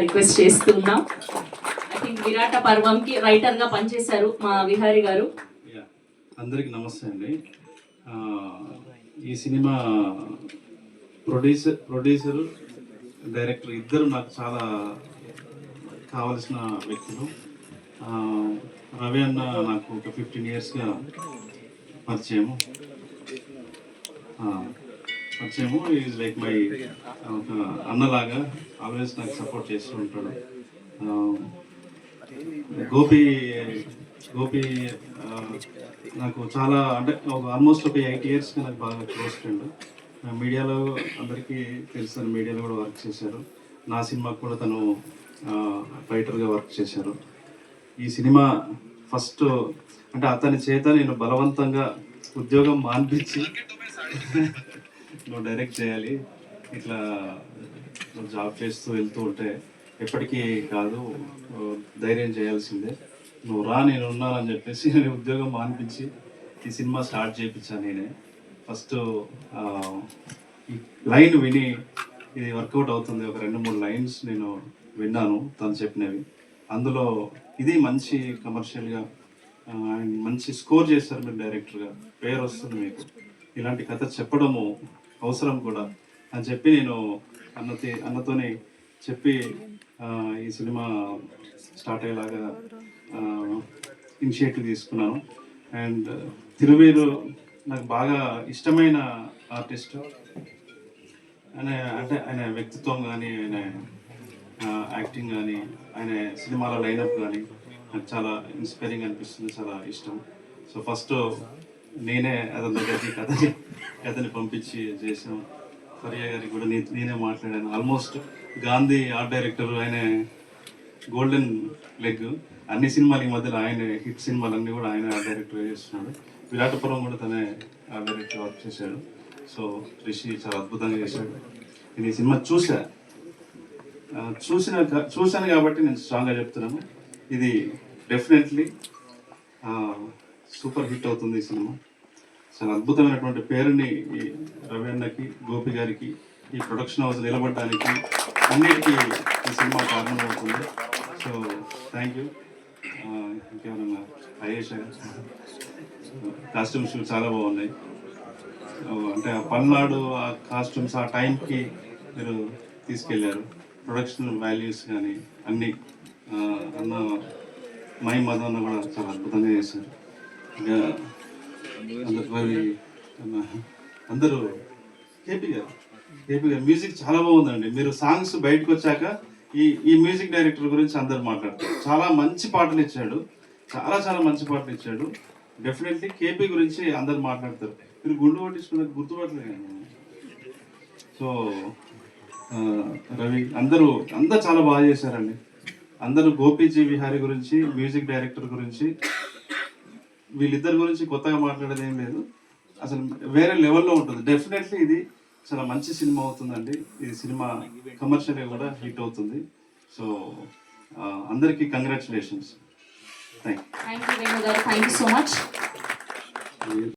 Request చేస్తున్నాం. I think విరాట పర్వంకి రైటర్గా పనిచేశారు మా విహారీ గారు. అందరికీ నమస్తే అండి. ఈ సినిమా ప్రొడ్యూసర్ డైరెక్టర్ ఇద్దరు నాకు చాలా కావలసిన వ్యక్తులు. రవి అన్న నాకు ఒక 15 yearsగా పరిచయము. ఈజ్ లైక్ మై ఒక అన్నలాగా ఆల్వేస్ నాకు సపోర్ట్ చేస్తూ ఉంటాడు. గోపి నాకు చాలా అంటే ఆల్మోస్ట్ ఒక 8 yearsగా నాకు బాగా క్లోజ్ ఫ్రెండ్. మీడియాలో అందరికీ తెలుసు, మీడియాలో కూడా వర్క్ చేశారు. నా సినిమాకు కూడా తను రైటర్గా వర్క్ చేశారు. ఈ సినిమా ఫస్ట్ అంటే అతని చేత నేను బలవంతంగా ఉద్యోగం మాన్పించి నువ్వు డైరెక్ట్ చేయాలి, ఇట్లా నువ్వు జాబ్ చేస్తూ వెళ్తూ ఉంటే ఎప్పటికీ కాదు, ధైర్యం చేయాల్సిందే, నువ్వు రా నేను ఉన్నానని చెప్పేసి నేను ఉద్యోగం మాన్పించి ఈ సినిమా స్టార్ట్ చేయించాను నేనే. ఫస్ట్ ఈ లైన్ విని ఇది వర్కౌట్ అవుతుంది, ఒక 2-3 lines నేను విన్నాను తను చెప్పినవి. అందులో ఇది మంచి కమర్షియల్గా అండ్ మంచి స్కోర్ చేస్తారు మీరు డైరెక్టర్గా, పేరు వస్తుంది మీకు, ఇలాంటి కథ చెప్పడము అవసరం కూడా అని చెప్పి నేను అన్నతోనే చెప్పి ఈ సినిమా స్టార్ట్ అయ్యేలాగా ఇనిషియేటివ్ తీసుకున్నాను. అండ్ తిరువీరు నాకు బాగా ఇష్టమైన ఆర్టిస్ట్. ఆయన వ్యక్తిత్వం కానీ, ఆయన యాక్టింగ్ కానీ, ఆయన సినిమాల లైనప్ కానీ నాకు చాలా ఇన్స్పైరింగ్ అనిపిస్తుంది, చాలా ఇష్టం. సో ఫస్ట్ నేనే అతని దగ్గరికి కథని పంపించి చేసాం. ఫరియా గారికి కూడా నేనే మాట్లాడాను. ఆల్మోస్ట్ గాంధీ ఆర్ట్ డైరెక్టర్, ఆయన గోల్డెన్ లెగ్, అన్ని సినిమాల ఈ మధ్యలో ఆయన హిట్ సినిమాలన్నీ కూడా ఆయన ఆర్ట్ డైరెక్టర్ చేస్తున్నాడు. విరాటపురం కూడా తనే ఆర్ట్ డైరెక్టర్ వర్క్ చేశాడు. సో రిషి చాలా అద్భుతంగా చేశాడు. నేను ఈ సినిమా చూశాను కాబట్టి నేను స్ట్రాంగ్గా చెప్తున్నాను, ఇది డెఫినెట్లీ సూపర్ హిట్ అవుతుంది. ఈ సినిమా చాలా అద్భుతమైనటువంటి పేరుని ఈ రవి అన్నకి, గోపి గారికి, ఈ ప్రొడక్షన్ హౌస్ నిలబడడానికి అన్నిటికీ ఈ సినిమా కారణమవుతుంది. So thank you. ఇంకేమన్నా అయేష్ కాస్ట్యూమ్స్ చాలా బాగున్నాయి. అంటే పల్నాడు ఆ కాస్ట్యూమ్స్ ఆ టైంకి మీరు తీసుకెళ్ళారు. ప్రొడక్షన్ వాల్యూస్ కానీ అన్నీ అన్న మై మదన్న కూడా చాలా అద్భుతంగా చేశారు. ఇంకా అందరూ కేపీ గారు మ్యూజిక్ చాలా బాగుందండి. మీరు సాంగ్స్ బయటకు వచ్చాక ఈ మ్యూజిక్ డైరెక్టర్ గురించి అందరు మాట్లాడతారు. చాలా మంచి పాటలు ఇచ్చాడు, చాలా మంచి పాటలు ఇచ్చాడు. డెఫినెట్లీ కేపీ గురించి అందరు మాట్లాడతారు. మీరు గుండు కొట్టించుకున్నది గుర్తుపట్టలేదు. సో రవి అందరూ చాలా బాగా చేశారండి. అందరూ గోపీజీ విహారీ గురించి, మ్యూజిక్ డైరెక్టర్ గురించి, వీళ్ళిద్దరి గురించి కొత్తగా మాట్లాడేది ఏం లేదు, అసలు వేరే లెవెల్లో ఉంటుంది. డెఫినెట్లీ ఇది చాలా మంచి సినిమా అవుతుందండి. ఈ సినిమా కమర్షియల్గా కూడా హిట్ అవుతుంది. సో అందరికీ congratulations. Thank you. Thank you Venu గారు, థ్యాంక్ యూ సో మచ్.